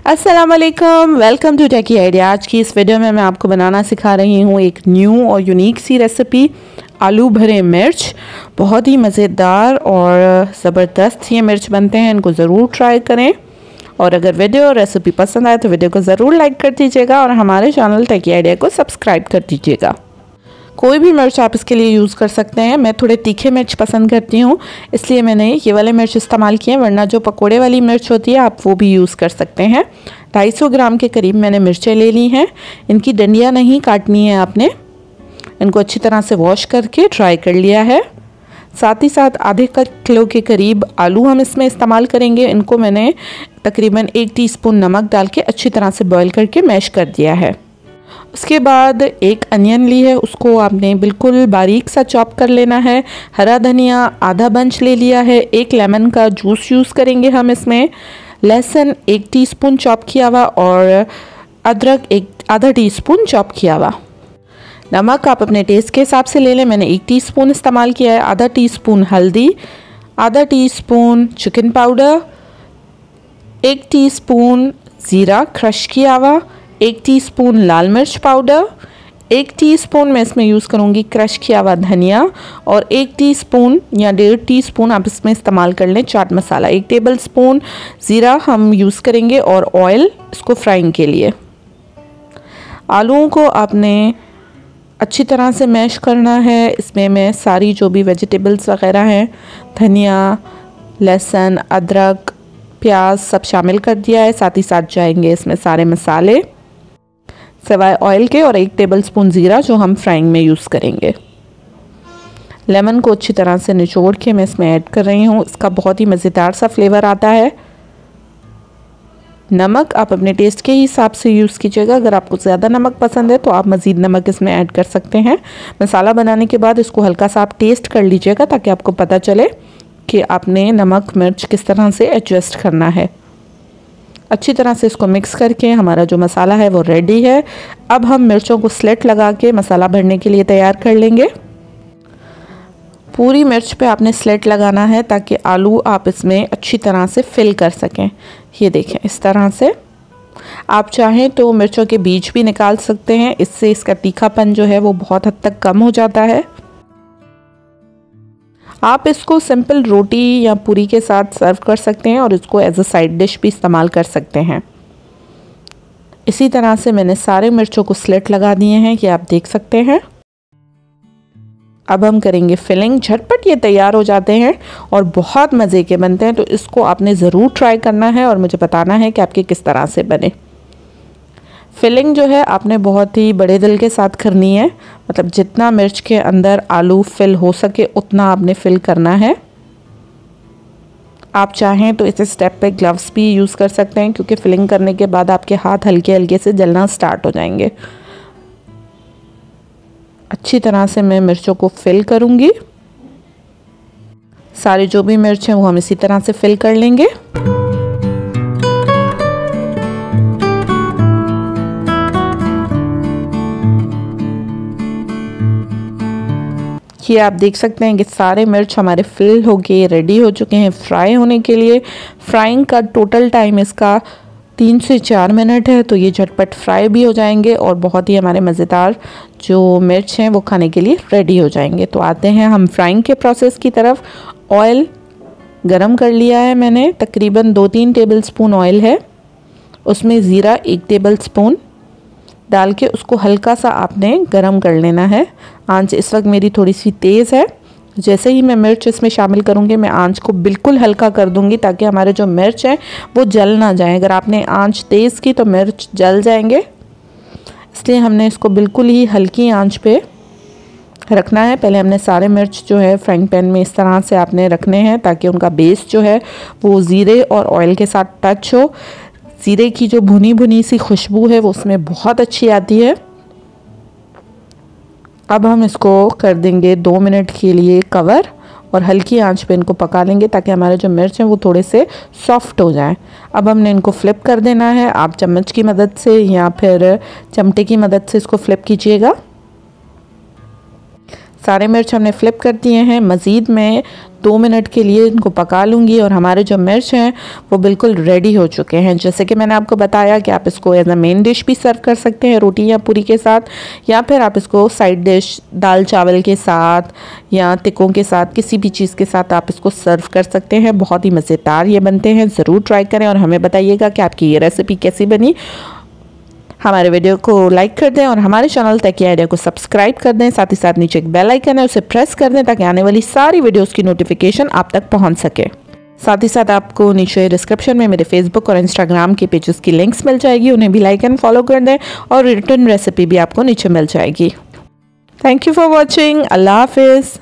अस्सलाम वालेकुम, welcome to techy idea. आज की इस वीडियो में मैं आपको बनाना सिखा रही हूँ एक न्यू और यूनिक सी रेसिपी, आलू भरे मिर्च। बहुत ही मज़ेदार और ज़बरदस्त ये मिर्च बनते हैं, इनको ज़रूर ट्राई करें। और अगर वीडियो और रेसिपी पसंद आए तो वीडियो को ज़रूर लाइक कर दीजिएगा और हमारे चैनल टेकी आइडिया को सब्सक्राइब कर दीजिएगा। कोई भी मिर्च आप इसके लिए यूज़ कर सकते हैं। मैं थोड़े तीखे मिर्च पसंद करती हूँ, इसलिए मैंने ये वाले मिर्च इस्तेमाल किए, वरना जो पकोड़े वाली मिर्च होती है आप वो भी यूज़ कर सकते हैं। 250 ग्राम के करीब मैंने मिर्चें ले ली हैं। इनकी डंडियाँ नहीं काटनी है आपने, इनको अच्छी तरह से वॉश करके ड्राई कर लिया है। साथ ही साथ आधे किलो के करीब आलू हम इसमें इस्तेमाल करेंगे। इनको मैंने तकरीबन 1 टीस्पून नमक डाल के अच्छी तरह से बॉईल करके मैश कर दिया है। उसके बाद एक अनियन ली है, उसको आपने बिल्कुल बारीक सा चॉप कर लेना है। हरा धनिया आधा बंच ले लिया है। एक लेमन का जूस यूज़ करेंगे हम इसमें। लहसुन 1 टीस्पून चॉप किया हुआ और अदरक आधा टीस्पून चॉप किया हुआ। नमक आप अपने टेस्ट के हिसाब से ले लें, मैंने 1 टीस्पून इस्तेमाल किया है। आधा टीस्पून हल्दी, आधा टीस्पून चिकन पाउडर, 1 टीस्पून ज़ीरा क्रश किया हुआ, 1 टीस्पून लाल मिर्च पाउडर, 1 टीस्पून मैं इसमें यूज़ करूँगी क्रश किया हुआ धनिया, और 1 टीस्पून या 1.5 टीस्पून आप इसमें इस्तेमाल कर लें चाट मसाला। 1 टेबल स्पून ज़ीरा हम यूज़ करेंगे और ऑयल इसको फ्राइंग के लिए। आलूओं को आपने अच्छी तरह से मैश करना है। इसमें मैं सारी जो भी वेजिटेबल्स वगैरह हैं, धनिया, लहसुन, अदरक, प्याज सब शामिल कर दिया है। साथ ही साथ जाएंगे इसमें सारे मसाले सिवाय ऑयल के, और 1 टेबलस्पून ज़ीरा जो हम फ्राइंग में यूज़ करेंगे। लेमन को अच्छी तरह से निचोड़ के मैं इसमें ऐड कर रही हूँ, इसका बहुत ही मज़ेदार सा फ्लेवर आता है। नमक आप अपने टेस्ट के हिसाब से यूज़ कीजिएगा। अगर आपको ज़्यादा नमक पसंद है तो आप मज़ीद नमक इसमें ऐड कर सकते हैं। मसाला बनाने के बाद इसको हल्का सा आप टेस्ट कर लीजिएगा, ताकि आपको पता चले कि आपने नमक मिर्च किस तरह से एडजस्ट करना है। अच्छी तरह से इसको मिक्स करके हमारा जो मसाला है वो रेडी है। अब हम मिर्चों को स्लिट लगा के मसाला भरने के लिए तैयार कर लेंगे। पूरी मिर्च पे आपने स्लिट लगाना है ताकि आलू आप इसमें अच्छी तरह से फिल कर सकें। ये देखें, इस तरह से। आप चाहें तो मिर्चों के बीज भी निकाल सकते हैं, इससे इसका तीखापन जो है वो बहुत हद तक कम हो जाता है। आप इसको सिंपल रोटी या पूरी के साथ सर्व कर सकते हैं और इसको एज अ साइड डिश भी इस्तेमाल कर सकते हैं। इसी तरह से मैंने सारे मिर्चों को स्लिट लगा दिए हैं, ये आप देख सकते हैं। अब हम करेंगे फिलिंग। झटपट ये तैयार हो जाते हैं और बहुत मज़े के बनते हैं, तो इसको आपने ज़रूर ट्राई करना है और मुझे बताना है कि आपके किस तरह से बने। फिलिंग जो है आपने बहुत ही बड़े दिल के साथ करनी है, मतलब जितना मिर्च के अंदर आलू फिल हो सके उतना आपने फिल करना है। आप चाहें तो इस स्टेप पे ग्लव्स भी यूज़ कर सकते हैं, क्योंकि फिलिंग करने के बाद आपके हाथ हल्के हल्के से जलना स्टार्ट हो जाएंगे। अच्छी तरह से मैं मिर्चों को फिल करूँगी। सारे जो भी मिर्च हैं वो हम इसी तरह से फिल कर लेंगे। ये आप देख सकते हैं कि सारे मिर्च हमारे फिल हो के रेडी हो चुके हैं फ्राई होने के लिए। फ्राइंग का टोटल टाइम इसका 3 से 4 मिनट है, तो ये झटपट फ्राई भी हो जाएंगे और बहुत ही हमारे मज़ेदार जो मिर्च हैं वो खाने के लिए रेडी हो जाएंगे। तो आते हैं हम फ्राइंग के प्रोसेस की तरफ। ऑयल गरम कर लिया है मैंने, तकरीबन 2-3 टेबलस्पून ऑयल है। उसमें ज़ीरा 1 टेबलस्पून डाल के उसको हल्का सा आपने गरम कर लेना है। आंच इस वक्त मेरी थोड़ी सी तेज़ है। जैसे ही मैं मिर्च इसमें शामिल करूँगी मैं आंच को बिल्कुल हल्का कर दूँगी, ताकि हमारे जो मिर्च हैं वो जल ना जाए। अगर आपने आंच तेज़ की तो मिर्च जल जाएंगे, इसलिए हमने इसको बिल्कुल ही हल्की आंच पे रखना है। पहले हमने सारे मिर्च जो है फ्राइंग पैन में इस तरह से आपने रखने हैं, ताकि उनका बेस जो है वो ज़ीरे और ऑयल के साथ टच हो। ज़ीरे की जो भुनी भुनी सी खुशबू है वो उसमें बहुत अच्छी आती है। अब हम इसको कर देंगे 2 मिनट के लिए कवर, और हल्की आंच पे इनको पका लेंगे ताकि हमारे जो मिर्च हैं वो थोड़े से सॉफ्ट हो जाएं। अब हमने इनको फ्लिप कर देना है। आप चम्मच की मदद से या फिर चमटे की मदद से इसको फ्लिप कीजिएगा। सारे मिर्च हमने फ्लिप कर दिए हैं। मज़ीद मैं 2 मिनट के लिए इनको पका लूँगी और हमारे जो मिर्च हैं वो बिल्कुल रेडी हो चुके हैं। जैसे कि मैंने आपको बताया कि आप इसको एज अ मेन डिश भी सर्व कर सकते हैं रोटी या पूरी के साथ, या फिर आप इसको साइड डिश दाल चावल के साथ या टिक्कों के साथ किसी भी चीज़ के साथ आप इसको सर्व कर सकते हैं। बहुत ही मज़ेदार ये बनते हैं, ज़रूर ट्राई करें और हमें बताइएगा कि आपकी ये रेसिपी कैसी बनी। हमारे वीडियो को लाइक कर दें और हमारे चैनल टेकी आइडिया को सब्सक्राइब कर दें। साथ ही साथ नीचे एक बेल आइकन है, उसे प्रेस कर दें ताकि आने वाली सारी वीडियोस की नोटिफिकेशन आप तक पहुंच सके। साथ ही साथ आपको नीचे डिस्क्रिप्शन में मेरे फेसबुक और इंस्टाग्राम के पेजेस की लिंक्स मिल जाएगी, उन्हें भी लाइक एंड फॉलो कर दें और रिटर्न रेसिपी भी आपको नीचे मिल जाएगी। Thank you for watching. अल्लाह हाफिज़।